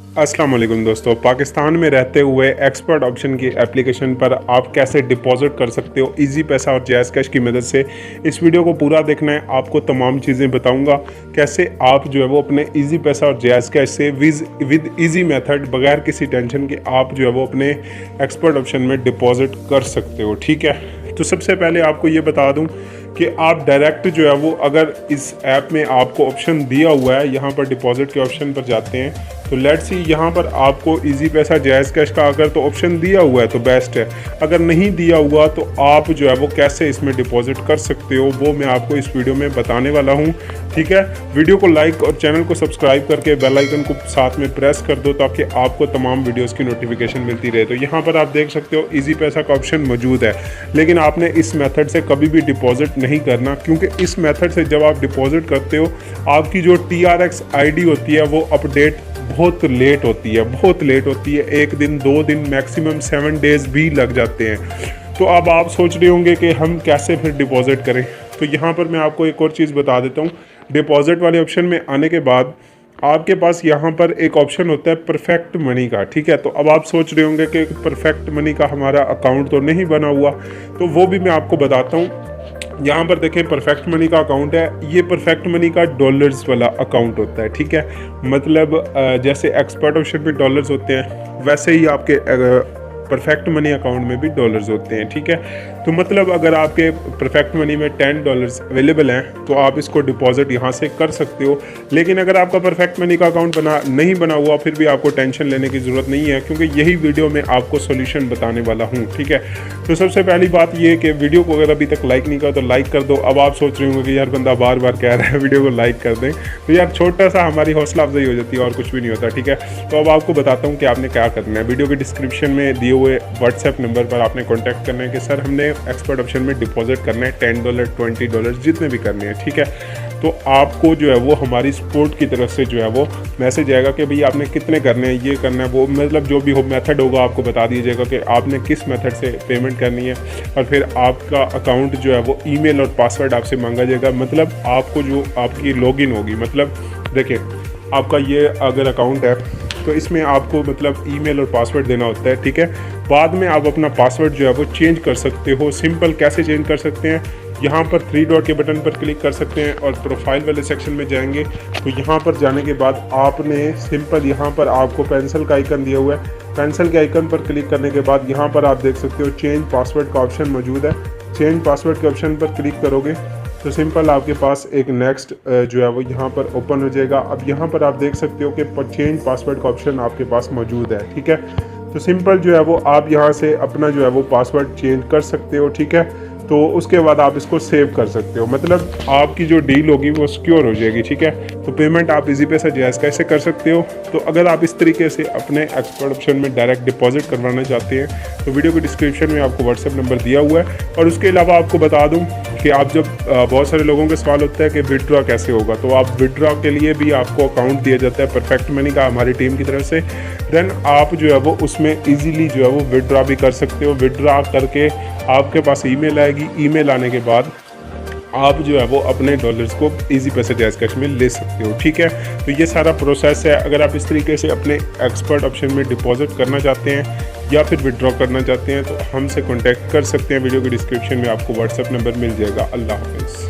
अस्सलाम वालेकुम दोस्तों, पाकिस्तान में रहते हुए एक्सपर्ट ऑप्शन की एप्लीकेशन पर आप कैसे डिपॉजिट कर सकते हो इजी पैसा और जैज़ कैश की मदद से। इस वीडियो को पूरा देखना है, आपको तमाम चीज़ें बताऊंगा कैसे आप जो है वो अपने इजी पैसा और जैज़ कैश से विद इजी मेथड बगैर किसी टेंशन के आप जो है वो अपने एक्सपर्ट ऑप्शन में डिपॉजिट कर सकते हो। ठीक है, तो सबसे पहले आपको ये बता दूँ कि आप डायरेक्ट जो है वो अगर इस ऐप में आपको ऑप्शन दिया हुआ है, यहाँ पर डिपॉजिट के ऑप्शन पर जाते हैं तो लेट्स सी यहाँ पर आपको इजी पैसा जैज़ कैश का अगर तो ऑप्शन दिया हुआ है तो बेस्ट है, अगर नहीं दिया हुआ तो आप जो है वो कैसे इसमें डिपॉजिट कर सकते हो वो मैं आपको इस वीडियो में बताने वाला हूँ। ठीक है, वीडियो को लाइक और चैनल को सब्सक्राइब करके बेल आइकन को साथ में प्रेस कर दो ताकि आपको तमाम वीडियोज़ की नोटिफिकेशन मिलती रहे। तो यहाँ पर आप देख सकते हो इजी पैसा का ऑप्शन मौजूद है, लेकिन आपने इस मेथड से कभी भी डिपॉजिट नहीं करना, क्योंकि इस मेथड से जब आप डिपॉजिट करते हो आपकी जो TRX ID होती है वो अपडेट बहुत लेट होती है, एक दिन 2 दिन मैक्सिमम 7 डेज भी लग जाते हैं। तो अब आप सोच रहे होंगे कि हम कैसे फिर डिपॉजिट करें, तो यहाँ पर मैं आपको एक और चीज़ बता देता हूँ। डिपॉजिट वाले ऑप्शन में आने के बाद आपके पास यहाँ पर एक ऑप्शन होता है परफेक्ट मनी का। ठीक है, तो अब आप सोच रहे होंगे कि परफेक्ट मनी का हमारा अकाउंट तो नहीं बना हुआ, तो वो भी मैं आपको बताता हूँ। यहाँ पर देखें परफेक्ट मनी का अकाउंट है, ये परफेक्ट मनी का डॉलर्स वाला अकाउंट होता है। ठीक है, मतलब जैसे एक्सपर्ट ऑप्शन पे डॉलर्स होते हैं वैसे ही आपके परफेक्ट मनी अकाउंट में भी डॉलर्स होते हैं। ठीक है, तो मतलब अगर आपके परफेक्ट मनी में $10 अवेलेबल हैं तो आप इसको डिपॉजिट यहाँ से कर सकते हो। लेकिन अगर आपका परफेक्ट मनी का अकाउंट नहीं बना हुआ फिर भी आपको टेंशन लेने की ज़रूरत नहीं है, क्योंकि यही वीडियो में आपको सोल्यूशन बताने वाला हूँ। ठीक है, तो सबसे पहली बात ये कि वीडियो को अगर अभी तक लाइक नहीं किया तो लाइक कर दो। अब आप सोच रहे होंगे कि यार बंदा बार बार कह रहा है वीडियो को लाइक कर दें, तो यार छोटा सा हमारी हौसला अफजाई हो जाती है और कुछ भी नहीं होता। ठीक है, तो अब आपको बताता हूँ कि आपने क्या करना है। वीडियो के डिस्क्रिप्शन में दिए हुए व्हाट्सएप नंबर पर आपने कॉन्टैक्ट करना है कि सर हमने एक्सपर्ट ऑप्शन में डिपॉजिट करना है $10 $20 जितने भी करने हैं। ठीक है, तो आपको जो है वो हमारी सपोर्ट की तरफ से जो है वो मैसेज आएगा कि भाई आपने कितने करने हैं, ये करना है, वो मतलब जो भी हो मेथड होगा आपको बता दीजिएगा कि आपने किस मेथड से पेमेंट करनी है, और फिर आपका अकाउंट जो है वो ईमेल और पासवर्ड आपसे मांगा जाएगा। मतलब आपको जो आपकी लॉगिन होगी, मतलब देखिए आपका ये अगर अकाउंट है तो इसमें आपको मतलब ईमेल और पासवर्ड देना होता है। ठीक है, बाद में आप अपना पासवर्ड जो है वो चेंज कर सकते हो। सिंपल कैसे चेंज कर सकते हैं, यहाँ पर 3 डॉट के बटन पर क्लिक कर सकते हैं और प्रोफाइल वाले सेक्शन में जाएंगे तो यहाँ पर जाने के बाद आपने सिंपल यहाँ पर आपको पेंसिल का आइकन दिया हुआ है, पेंसिल के आइकन पर क्लिक करने के बाद यहाँ पर आप देख सकते हो चेंज पासवर्ड का ऑप्शन मौजूद है। चेंज पासवर्ड के ऑप्शन पर क्लिक करोगे तो सिंपल आपके पास एक नेक्स्ट जो है वो यहाँ पर ओपन हो जाएगा। अब यहाँ पर आप देख सकते हो कि चेंज पासवर्ड का ऑप्शन आपके पास मौजूद है। ठीक है, तो सिंपल जो है वो आप यहाँ से अपना जो है वो पासवर्ड चेंज कर सकते हो। ठीक है, तो उसके बाद आप इसको सेव कर सकते हो, मतलब आपकी जो डील होगी वो सिक्योर हो जाएगी। ठीक है, तो पेमेंट आप इजी पैसा जैज़ कैसे कर सकते हो। तो अगर आप इस तरीके से अपने एक्सपर्ट ऑप्शन में डायरेक्ट डिपॉजिट करवाना चाहते हैं तो वीडियो के डिस्क्रिप्शन में आपको व्हाट्सएप नंबर दिया हुआ है। और उसके अलावा आपको बता दूं कि आप जब बहुत सारे लोगों के सवाल होता है कि विड्रॉ कैसे होगा, तो आप विड्रॉ के लिए भी आपको अकाउंट दिया जाता है परफेक्ट मनी का हमारी टीम की तरफ से। देन आप जो है वो उसमें ईजीली जो है वो विड्रॉ भी कर सकते हो। विड्रॉ करके आपके पास ईमेल आएगी, ईमेल आने के बाद आप जो है वो अपने डॉलर्स को इजी पैसे जैज़ कैश में ले सकते हो। ठीक है, तो ये सारा प्रोसेस है। अगर आप इस तरीके से अपने एक्सपर्ट ऑप्शन में डिपॉजिट करना चाहते हैं या फिर विड्रॉ करना चाहते हैं तो हमसे कॉन्टैक्ट कर सकते हैं। वीडियो के डिस्क्रिप्शन में आपको व्हाट्सएप नंबर मिल जाएगा। अल्लाह हाफ़िज़।